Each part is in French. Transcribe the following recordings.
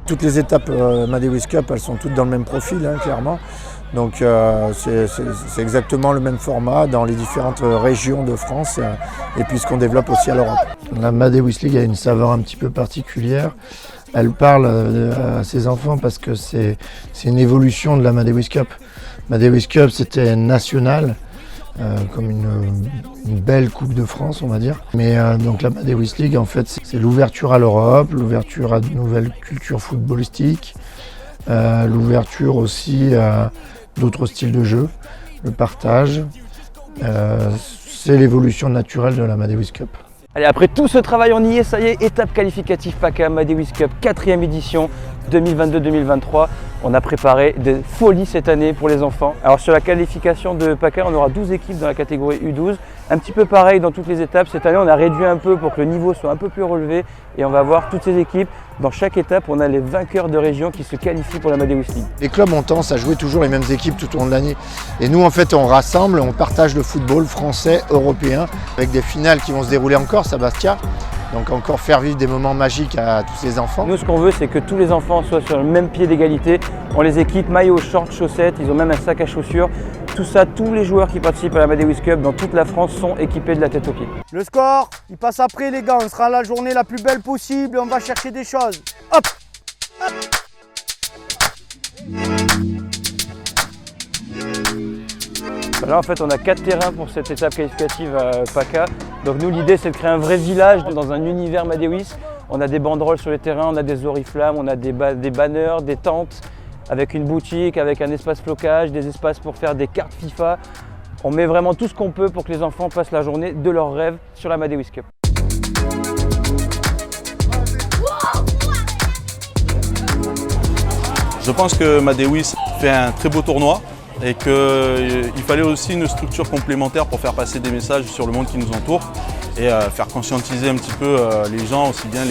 Toutes les étapes Amadeus Cup, elles sont toutes dans le même profil, hein, clairement. Donc c'est exactement le même format dans les différentes régions de France et puis ce qu'on développe aussi à l'Europe. La Amadeus League a une saveur un petit peu particulière. Elle parle à ses enfants parce que c'est une évolution de la Amadeus Cup. Amadeus Cup, c'était national, comme une belle Coupe de France, on va dire. Mais donc la Amadeus League, en fait, c'est l'ouverture à l'Europe, l'ouverture à de nouvelles cultures footballistiques, l'ouverture aussi à d'autres styles de jeu, le partage. C'est l'évolution naturelle de la Amadeus Cup. Allez, après tout ce travail, on y est, ça y est, étape qualificative PACA Amadeus Cup, 4e édition 2022-2023. On a préparé des folies cette année pour les enfants. Alors sur la qualification de PACA, on aura 12 équipes dans la catégorie U12. Un petit peu pareil dans toutes les étapes. Cette année, on a réduit un peu pour que le niveau soit un peu plus relevé. Et on va voir toutes ces équipes. Dans chaque étape, on a les vainqueurs de région qui se qualifient pour la Amadeus League. Les clubs ont tendance à jouer toujours les mêmes équipes tout au long de l'année. Et nous, en fait, on rassemble, on partage le football français, européen, avec des finales qui vont se dérouler en Corse, à Bastia. Donc encore faire vivre des moments magiques à tous ces enfants. Nous, ce qu'on veut, c'est que tous les enfants soient sur le même pied d'égalité. On les équipe maillots, shorts, chaussettes, ils ont même un sac à chaussures. Tout ça, tous les joueurs qui participent à la Amadeus Cup dans toute la France sont équipés de la tête aux pieds. Le score, il passe après les gars, on sera la journée la plus belle possible, on va chercher des choses. Hop, hop. Là, en fait, on a 4 terrains pour cette étape qualificative à PACA. Donc nous, l'idée, c'est de créer un vrai village dans un univers Amadeus. On a des banderoles sur les terrains, on a des oriflammes, on a des banners, des tentes, avec une boutique, avec un espace flocage, des espaces pour faire des cartes FIFA. On met vraiment tout ce qu'on peut pour que les enfants passent la journée de leurs rêves sur la Amadeus Cup. Je pense que Amadeus fait un très beau tournoi et qu'il fallait aussi une structure complémentaire pour faire passer des messages sur le monde qui nous entoure et faire conscientiser un petit peu les gens, aussi bien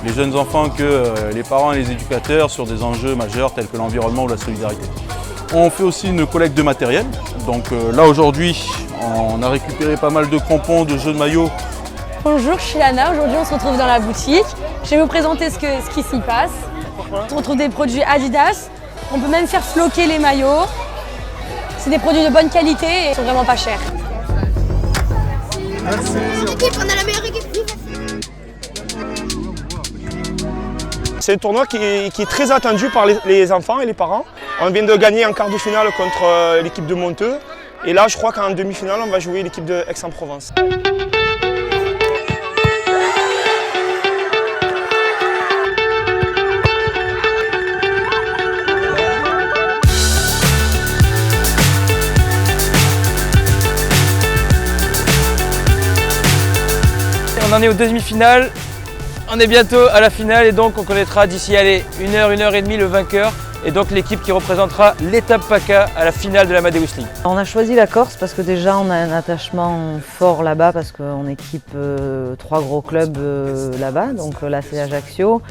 les jeunes enfants que les parents et les éducateurs sur des enjeux majeurs tels que l'environnement ou la solidarité. On fait aussi une collecte de matériel. Donc là aujourd'hui, on a récupéré pas mal de crampons, de jeux de maillots. Bonjour, je suis Anna. Aujourd'hui, on se retrouve dans la boutique. Je vais vous présenter ce qui s'y passe. On retrouve des produits Adidas. On peut même faire floquer les maillots. C'est des produits de bonne qualité et ils sont vraiment pas chers. L'équipe, on a la meilleure équipe. C'est un tournoi qui est très attendu par les enfants et les parents. On vient de gagner en quart de finale contre l'équipe de Monteux. Et là, je crois qu'en demi-finale, on va jouer l'équipe de Aix-en-Provence. On en est aux demi-finales, on est bientôt à la finale et donc on connaîtra d'ici 1h et demie le vainqueur et donc l'équipe qui représentera l'étape PACA à la finale de la Amadeus League. On a choisi la Corse parce que déjà on a un attachement fort là-bas parce qu'on équipe 3 gros clubs là-bas, donc là c'est Ajaccio,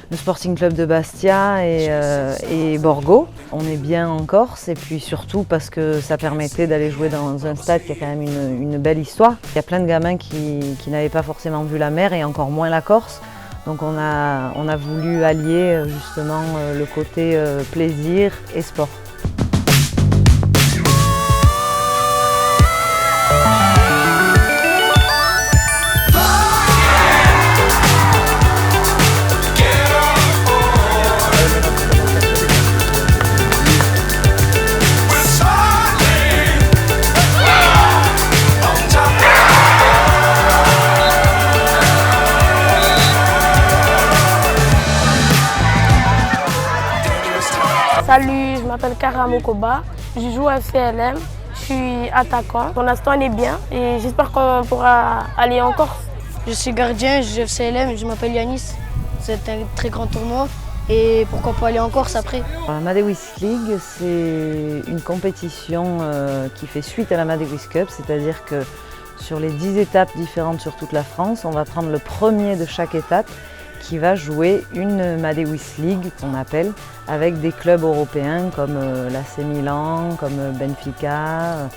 le Sporting Club de Bastia et Borgo. On est bien en Corse et puis surtout parce que ça permettait d'aller jouer dans un stade qui a quand même une belle histoire. Il y a plein de gamins qui n'avaient pas forcément vu la mer et encore moins la Corse. Donc on a voulu allier justement le côté plaisir et sport. Salut, je m'appelle Karamo Koba, je joue à FCLM, je suis attaquant. Pour l'instant, on est bien et j'espère qu'on pourra aller en Corse. Je suis gardien, je joue FCLM, je m'appelle Yanis. C'est un très grand tournoi et pourquoi pas aller en Corse après. L'Amadeus League, c'est une compétition qui fait suite à l'Amadeus Cup, c'est-à-dire que sur les 10 étapes différentes sur toute la France, on va prendre le premier de chaque étape qui va jouer une Amadeus League qu'on appelle, avec des clubs européens comme l'AC Milan, comme Benfica.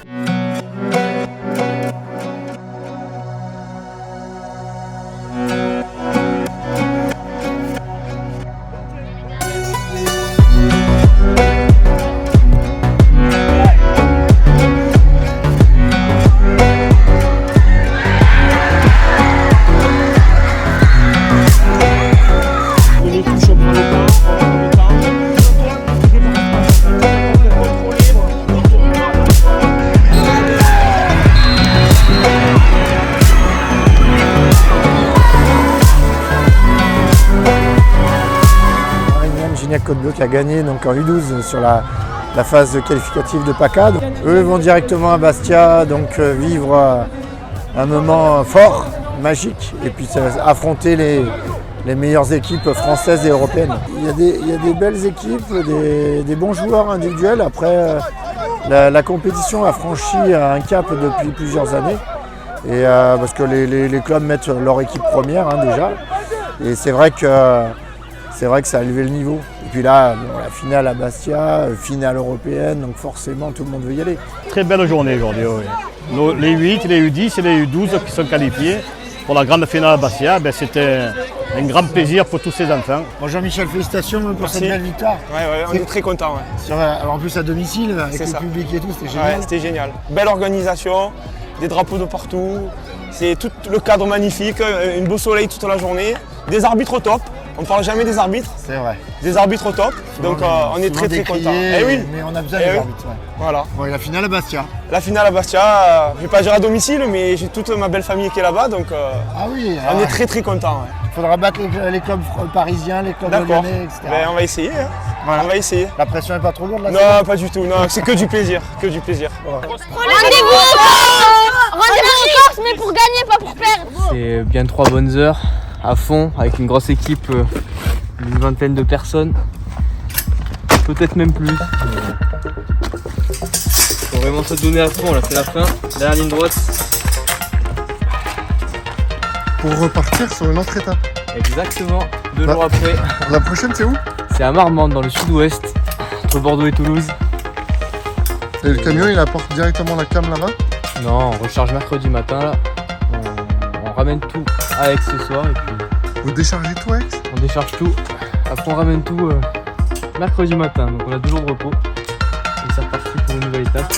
Côte-Bleue qui a gagné donc, en U12 sur la phase qualificative de PACA. Donc, eux vont directement à Bastia donc, vivre un moment fort, magique, et puis affronter les meilleures équipes françaises et européennes. Il y a des belles équipes, des bons joueurs individuels. Après, la compétition a franchi un cap depuis plusieurs années. Et, parce que les clubs mettent leur équipe première déjà. Et c'est vrai que ça a élevé le niveau. Et puis là, la finale à Bastia, finale européenne, donc forcément tout le monde veut y aller. Très belle journée aujourd'hui. Oui. Les 8, les U10 et les U12 qui sont qualifiés pour la grande finale à Bastia, c'était un grand plaisir pour tous ces enfants. Bon, Jean-Michel, félicitations pour cette belle victoire. Ouais, on est très contents. Ouais. En plus à domicile, avec le public et tout, c'était génial. Ouais, c'était génial. Belle organisation, des drapeaux de partout, c'est tout le cadre magnifique, un beau soleil toute la journée, des arbitres au top. On ne parle jamais des arbitres. C'est vrai. Des arbitres au top, donc on est très très contents. Oui, mais on a besoin des arbitres. Ouais. Voilà. Bon, et la finale à Bastia. La finale à Bastia, je ne vais pas dire à domicile, mais j'ai toute ma belle famille qui est là-bas, donc on est très très contents. Il faudra battre les clubs parisiens, les clubs lyonnais, etc. On va essayer. Voilà. On va essayer. La pression n'est pas trop lourde là? Non, pas du tout. Non, c'est que du plaisir. Que du plaisir. Voilà. Rendez-vous en Corse, mais pour gagner, pas pour perdre. C'est bien 3 bonnes heures à fond, avec une grosse équipe, une vingtaine de personnes. Peut-être même plus. Faut vraiment se donner à fond, là c'est la fin. Dernière ligne droite. Pour repartir sur une autre étape. Exactement, 2 jours après. La prochaine c'est où? C'est à Marmande, dans le sud-ouest, entre Bordeaux et Toulouse. Et le camion il apporte directement la cam là-bas? Non, on recharge mercredi matin là. On ramène tout à Aix ce soir et puis... Vous déchargez tout, Aix? On décharge tout. Après on ramène tout mercredi matin. Donc on a 2 jours de repos. Et c'est reparti pour une nouvelle étape.